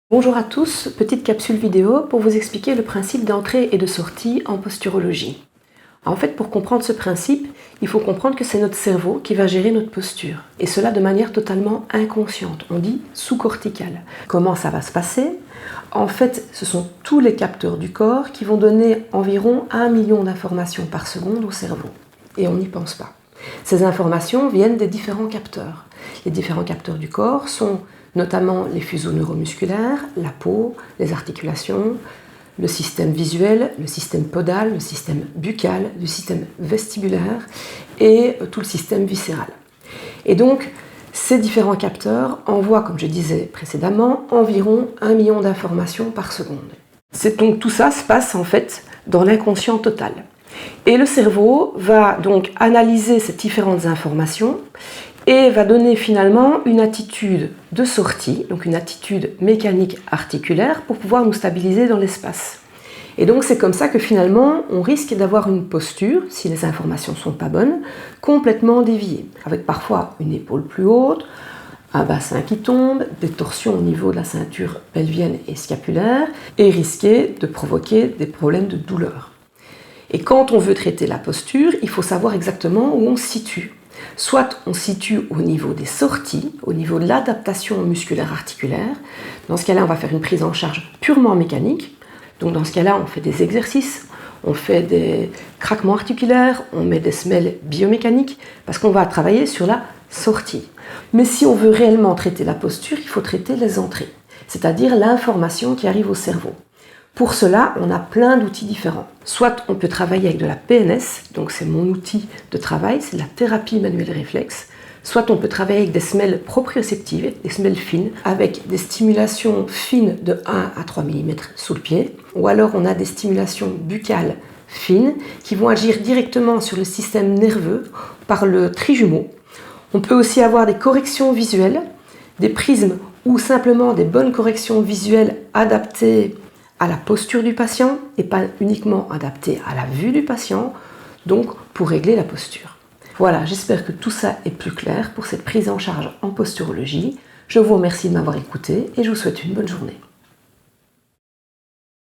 Bonjour à tous, petite capsule vidéo pour vous expliquer le principe d'entrée et de sortie en posturologie. En fait, pour comprendre ce principe, il faut comprendre que c'est notre cerveau qui va gérer notre posture, et cela de manière totalement inconsciente, on dit sous-corticale. Comment ça va se passer? En fait, ce sont tous les capteurs du corps qui vont donner environ 1 million d'informations par seconde au cerveau, et on n'y pense pas. Ces informations viennent des différents capteurs. Les différents capteurs du corps sont notamment les fuseaux neuromusculaires, la peau, les articulations, le système visuel, le système podal, le système buccal, le système vestibulaire et tout le système viscéral. Et donc, ces différents capteurs envoient, comme je disais précédemment, environ 1 million d'informations par seconde. Donc tout ça se passe en fait dans l'inconscient total. Et le cerveau va donc analyser ces différentes informations et va donner finalement une attitude de sortie, donc une attitude mécanique articulaire pour pouvoir nous stabiliser dans l'espace. Et donc c'est comme ça que finalement on risque d'avoir une posture, si les informations ne sont pas bonnes, complètement déviée, avec parfois une épaule plus haute, un bassin qui tombe, des torsions au niveau de la ceinture pelvienne et scapulaire, et risquer de provoquer des problèmes de douleur. Et quand on veut traiter la posture, il faut savoir exactement où on se situe. Soit on se situe au niveau des sorties, au niveau de l'adaptation musculaire articulaire. Dans ce cas-là, on va faire une prise en charge purement mécanique. Donc dans ce cas-là, on fait des exercices, on fait des craquements articulaires, on met des semelles biomécaniques, parce qu'on va travailler sur la sortie. Mais si on veut réellement traiter la posture, il faut traiter les entrées, c'est-à-dire l'information qui arrive au cerveau. Pour cela, on a plein d'outils différents. Soit on peut travailler avec de la PNS, donc c'est mon outil de travail, c'est la thérapie manuelle réflexe. Soit on peut travailler avec des semelles proprioceptives, des semelles fines, avec des stimulations fines de 1 à 3 mm sous le pied. Ou alors on a des stimulations buccales fines qui vont agir directement sur le système nerveux par le trijumeau. On peut aussi avoir des corrections visuelles, des prismes ou simplement des bonnes corrections visuelles adaptées à la posture du patient et pas uniquement adapté à la vue du patient, donc pour régler la posture. Voilà, j'espère que tout ça est plus clair pour cette prise en charge en posturologie. Je vous remercie de m'avoir écouté et je vous souhaite une bonne journée.